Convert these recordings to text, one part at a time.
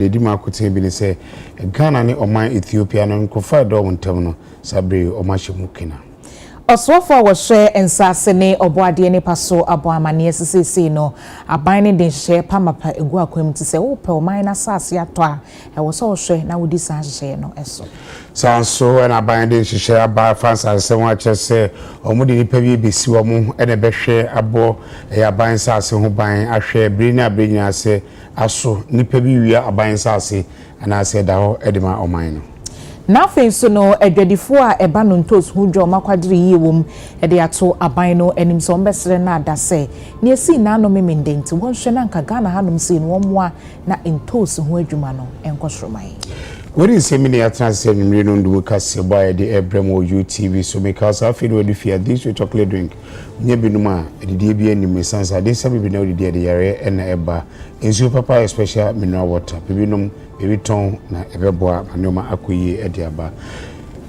Edi makote bi ne se Ghana ne oman Ethiopia no nkofa do wontam no sabre omahye mukina. Oswafo wo hwe ensase ne oboade ne paso aboamane sesese no aban ne den hye pamapa egu akwam ti se wo pe oman na sase ato a e wo so wo hwe na wodi san hye no eso sanso na aban den hye aba fansa se won ache se omudi ni pa bi besi wo mu ene behwe abo e aban sase ho ban ahwe brina se aso nipa bi wia aban sase ana se da ho edema oman no na fenso no adwadifo a eba no ntos hu dwo makwadire yiwom ede ato aban no enim so mbesere na adase ne esi na no memendenti won hwe na nka Ghana hanom se no wonmoa na ntos hu adwuma no enkosroman wori semini atranse nwire no ndu kase boy de ebrem o UTV so because I feel we fear this with chocolate drink nye binuma edidie bi anim sansa de sabe bi na odidie de yare ena eba ensu papa special mineral water bibinom ebiton na ebeboa manoma akoyi ede aba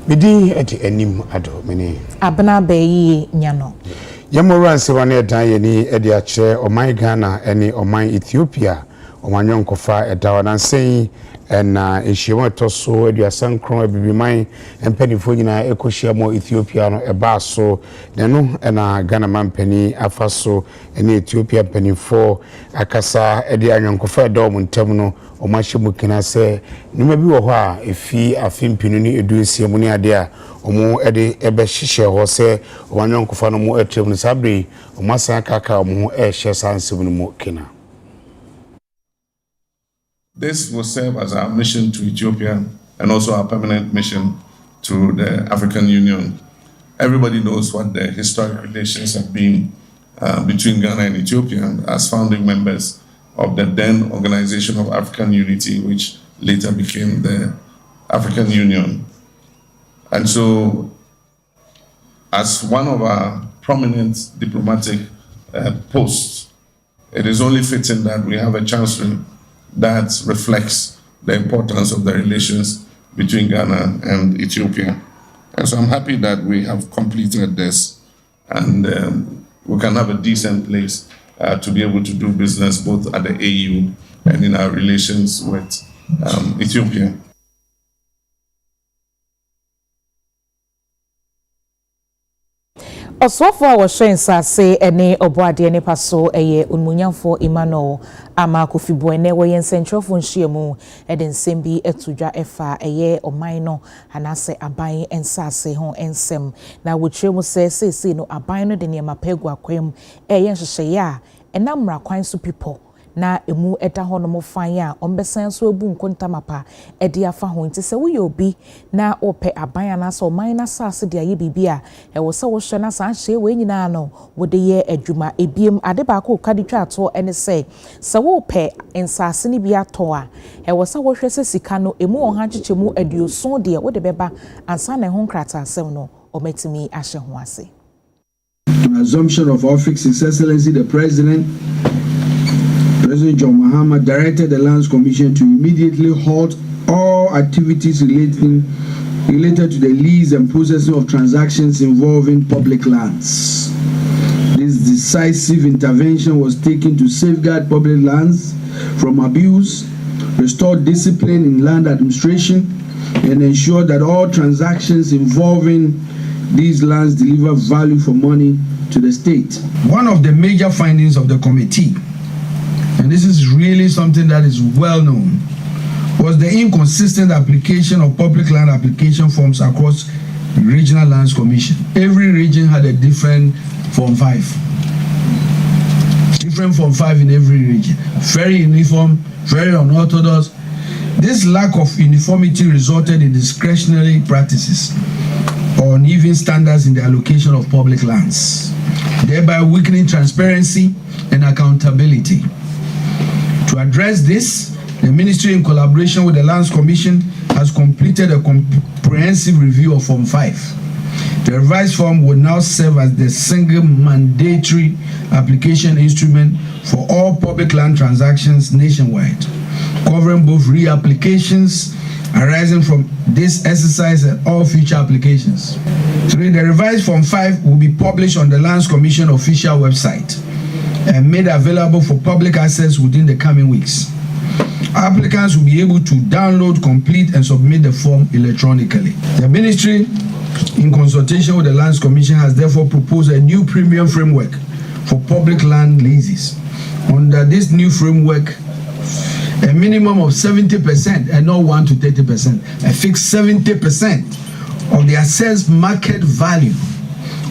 bidi ede anim ado mene abna bayi nyano yamoro anse wane edan ye ni ede a kire oman Ghana ene oman Ethiopia omanyon kofa edawa nan sei na ehyiemo toso aduasan kron abibiman empanifo nyina ekohyiemo Ethiopia no eba so nenu na Ghana mampani afaso ene Ethiopia panifo akasa ede anyankofa edom ntem no omahye mukina se numa bi wo ho a efi afimpinu ni eduesiemu ni ade a omo ede ebe hihye ho se omanyankofa no mo etrem no sabre omasan kaka omo ehye sansem no mo kina. This will serve as our mission to Ethiopia and also our permanent mission to the African Union. Everybody knows what the historic relations have been between Ghana and Ethiopia as founding members of the then Organization of African Unity, which later became the African Union. And so, as one of our prominent diplomatic posts, it is only fitting that we have a chancellor that reflects the importance of the relations between Ghana and Ethiopia. And so I'm happy that we have completed this and we can have a decent place to be able to do business both at the AU and in our relations with Ethiopia. Oswafo a wo ensase ene oboade ne paso eye onmunyamfo Emmanuel Amakofibo ene wo yensentrofo nhyiemu ede nsem bi etudwa efa eye oman no anase aban ensase ho ensem na wo kyeremu se no aban no de ne mapegu akwam eye nhyehyeye a enamra kwan so people na emu eta ho no mo fan ya ombesan so ebu nkontamapa ede afa ho nti se wo obi na ope aban anasa oman na sase de aye bibia e wo se wo hwe na san hye we nyina no wo de ye adwuma ebiem ade ba ko kaditwa ato ene se wo pe ensase ni bia to a e wo se wo hwe se sika no emu on ha kyekemu aduoson de wo de beba ansa na ho nkrata asem no ometimi ahye ho ase. Assumption of office, His Excellency the President John Mahama directed the Lands Commission to immediately halt all activities related to the lease and processing of transactions involving public lands. This decisive intervention was taken to safeguard public lands from abuse, restore discipline in land administration, and ensure that all transactions involving these lands deliver value for money to the state. One of the major findings of the committee, and this is really something that is well known, was the inconsistent application of public land application forms across the regional lands commission. Every region had a different form 5. Different form 5 in every region. Very uniform, very unorthodox. This lack of uniformity resulted in discretionary practices or uneven standards in the allocation of public lands, thereby weakening transparency and accountability. To address this, the Ministry, in collaboration with the Lands Commission, has completed a comprehensive review of Form 5. The revised form will now serve as the single mandatory application instrument for all public land transactions nationwide, covering both reapplications arising from this exercise and all future applications. 3. The revised Form 5 will be published on the Lands Commission official website and made available for public access within the coming weeks. Applicants will be able to download, complete, and submit the form electronically. The ministry, in consultation with the Lands Commission, has therefore proposed a new premium framework for public land leases. Under this new framework, a minimum of 70% and not 1 to 30%, a fixed 70% of the assessed market value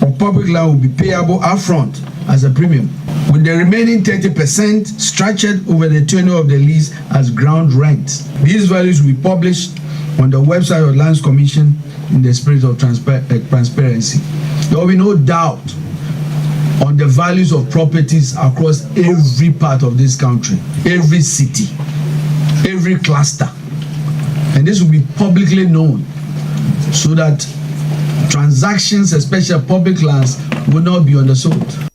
of public land will be payable upfront as a premium, with the remaining 30% structured over the tenure of the lease as ground rent. These values will be published on the website of the Lands Commission in the spirit of transparency. There will be no doubt on the values of properties across every part of this country, every city, every cluster. And this will be publicly known so that transactions, especially public lands, will not be undersold.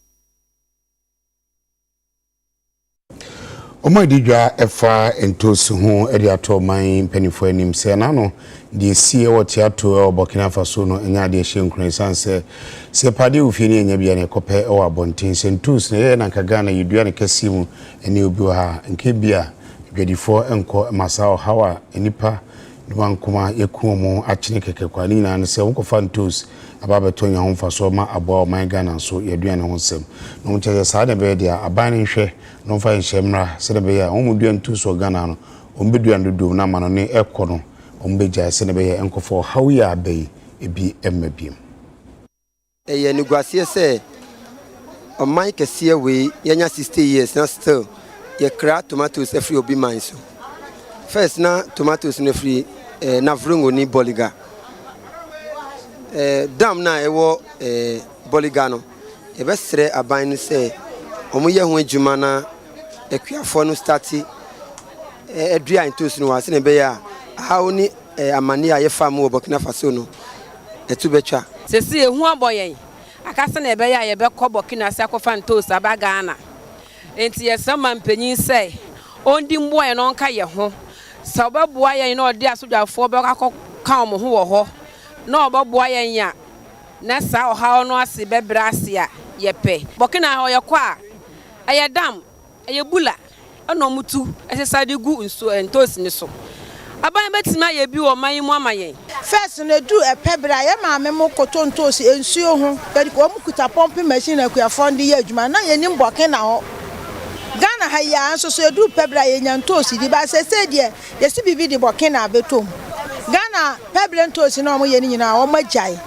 Omoididwa efa entosu ho edi ato man penifo anim se na no de sie wo tiato e Burkina Faso no enya de hye nkran sanse se pade ofie ne enya bia ne kope e wa bonten sentus ne na Ghana yidua ne kasimu ene obi ha nke bia dwadifo enko masao hawa enipa duankoma yekuomo achine keke kwani na ne se wonkofa ntos ababeto nya ho faso ma abo man Ghana so yadua ne ho sem no muteze sa de be dia abane nhwe no fa nhemra se de be ya omudua ntos o Ghana no ombedua ndodo na ma no ne ekono ombeja se de be ya enkofo hawi abai ebi emmabiem eye niguasie se o man kese we yanya 60 years na still ye kra tomatoes every obi man so first na tomatoes no free na vrungo ni boliga dam na ewo boliga no e be sere aban no se omo ye ho adwuma na ekuafo no starti edua intos no wase ne be ya how ni amani aye fam wo Burkina Faso no etu betwa sesi ehu aboyen akase na ebe ya ye be ko Burkina se akofa ntos aba Ghana enti ye sama mpanyin se ondi mboye no nka ye ho sa obaboa yen na odi asodwafo be ka omo ho wo ho na obaboa yen ya na sa oha no ase bebra ase a ye pe Burkina ho ye kwa aye dam aye bula ono mutu esesa de gu nso entos ni so aban betima ye bi wo man mu amayen first na du epebra ye maame mo kotontos ensuo ho bedi ko mu kuta pumping machine akua fondi ye adwuma na ye nim Burkina ho Ghana ha ya nso so edu pebra ye nyantosi di ba se de ye si bibi di Burkina betom Ghana pebra ntosi na omo ye ni nyina o magyae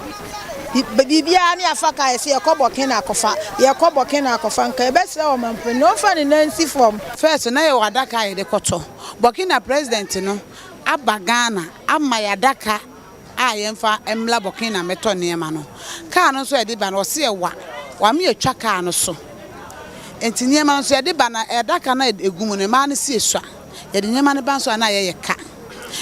bibia ni afaka ye se ye ko Burkina kofa ye ko Burkina kofa nka e be se o mampe no fa ni nansi form first na ye wadaka ye de koto Burkina president no aba Ghana ama yadaka a ye mfa emla Burkina meto nema no ka no so e di ba no se ye wa me atwa ka no so enti niema no so ye de ba na edaka na egumu ne ma ne si esua ye de niema ne ba so na ye ka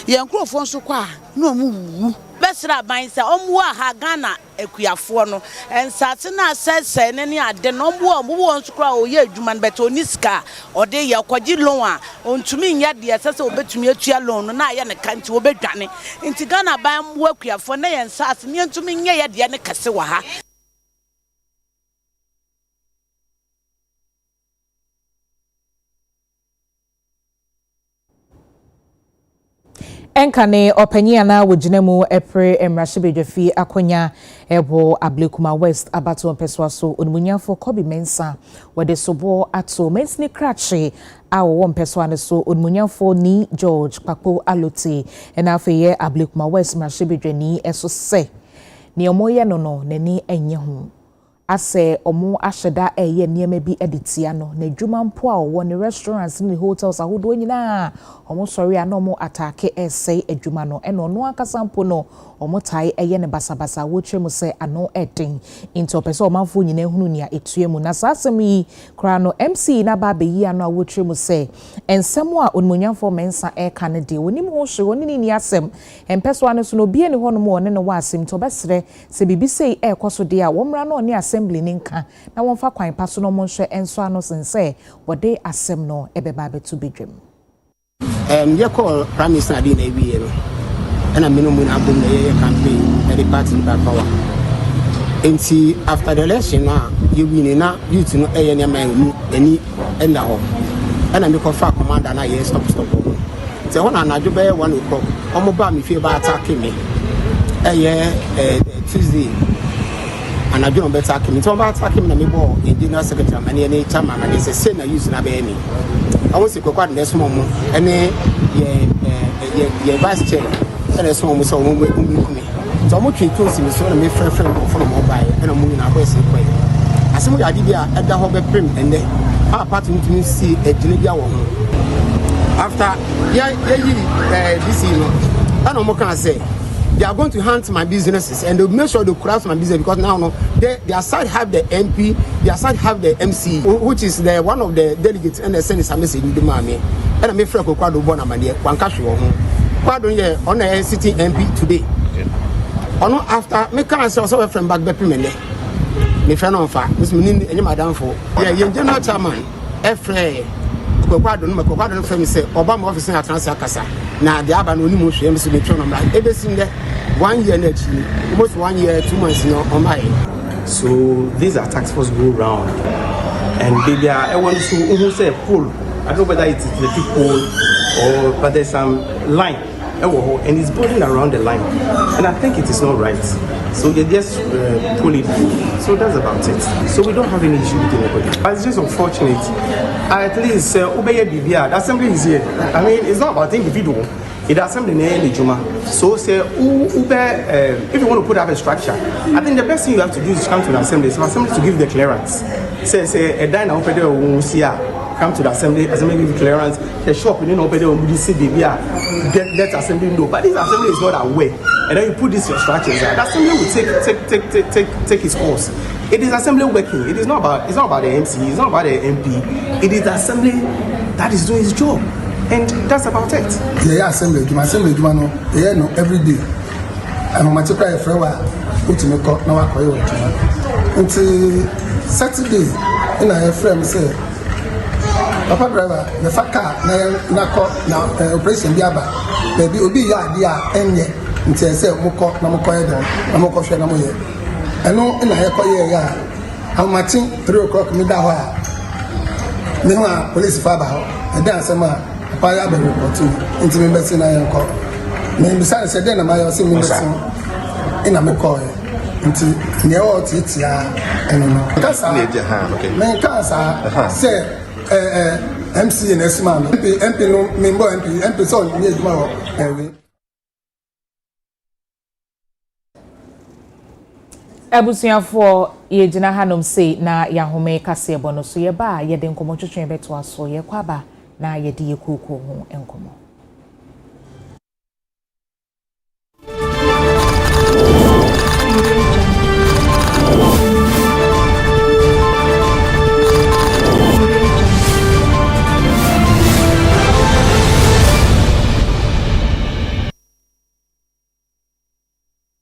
ye nkrofo nso kwa na omu wu besra ban se omu ha Ghana ekuafo no ensate na sese ne ne ade no omu nso kwa o ye adwuma no beto niska ode ye kwaji loan a ontumi nya de sese obetumi atua loan no na ye ne kanti obedwane enti Ghana ban mu ekuafo na ye ensate ne ontumi nya ye de ne kase wa ha Enkane openya na wojinemu epre emrashibedwefi akonya ebo Ablekuma West abato mpeswa so onumunyafo Kobi Mensa wede sobo ato mensni krache awo mpeswa ne so onumunyafo ni George Papo Alote enafeye Ablekuma West mrashibedweni eso se ni omoye no nani enye ho ase omo ahyeda eye niema bi editia no na dwuma mpo a wo ne restaurants ni hotels ahodo nyina omo sori ana omo atake essay adwuma no eno no akasa mpo no omo tai eye ne basabasa wo twemu se ano edin into pese omanfo nyina hunu nia etuemu na sasem yi kra no MC na ba be yi ano wo twemu se ensemo a onmunyamfo Mensa eka ne de wonim ho hwe woni ni asem empeso ane so no bie ne ho no mo ne no wa asem to besre se bibisei ekoso de a womra no ne assembly ninka na wonfa kwan paso no mo nhwe enso ano sense wode asem no ebeba betu bedwem ye call prime minister adi na ewie no na menu mu na bom na ye campaign at the party by power after the election na you win na youth no eye na man mu ani enda ho ɛna me kɔfa commander na yɛ stop sɛ hɔ na anadwo bɛyɛ 1 o'clock ɔmo ba me fie ba attack me ɛyɛ Tuesday anadwo no bɛta attack me nti ɔmo ba attack me na me bɔ engineer secretary mane ne chairman na sɛ say na use na bɛyɛ me ɔmo se kwakwa de small mo ɛne yɛ vice chair ɛna small mo sɛ ɔmo me nti ɔmo twe tosi me so na me frɛ for mo buy ɛna mo nyina akɔ ese kɔ asɛm yɛ ade bi a ɛda hɔ bɛpem ɛnɛ a party ntumi si agyina bi a wɔ ho after this you know and I'm can say they are going to hunt my businesses and they'll make sure they crash my business because now no their side have the MP, their side have the MC, which is the one of the delegates and the senator message in the mommy and I'm afraid of Kwado Bonamania one cash your home Kwado here on a city MP today or not after me can say also from back bepimene me friend on fa miss meaning any madam for yeah general chairman Efre Kwado no Kwado no from say Obama office na transfer kasa na the aba no ni mo hwe me so betwe no mra ebesim de 1 year na chi almost 1 year 2 months no on my so these are tax force go round and baby I want to who say pull I don't know whether it is the pole or but there's some line and it's boarding around the line and I think it is not right so they just pull it so that's about it so we don't have any issue with anybody but it's just unfortunate at least obey BBR the assembly is here I mean it's not about individual it assembly in Juma so say if you want to put up a structure I think the best thing you have to do is come to the assembly so assembly to give the clearance say a diner open there will see come to the assembly give clearance the shop you know open there will see BBR that assembly no but this assembly is not aware and then you put this structures the assembly will take its course it is assembly working it is not about the MC it's not about the MP it is the assembly that is doing its job and that's about it yeah assembly no yeah no every day I'm a cry for put me na wa koyo until Saturday in a frame say Papa driver the car na operation biaba baby obi ya dia enye nti say moko na moko ye don na moko hwe na mo ye eno na ye koye ya how much 3 o'clock me da ho a me ho police fa ba ho e dan sama pa ya be report nti me besi na ye ko me bisa se den na ma yo se me besi ina me ko nti ne o titia eno no kasa me kasa say MC and Esman MP no member MP so ni ejuma ho ewe Abusuafo ye gina hanom sei na yahome kase ebo no so ye ba ye de nkomo twetwen beto aso ye kwaba na ye de ye kuku ho enkomo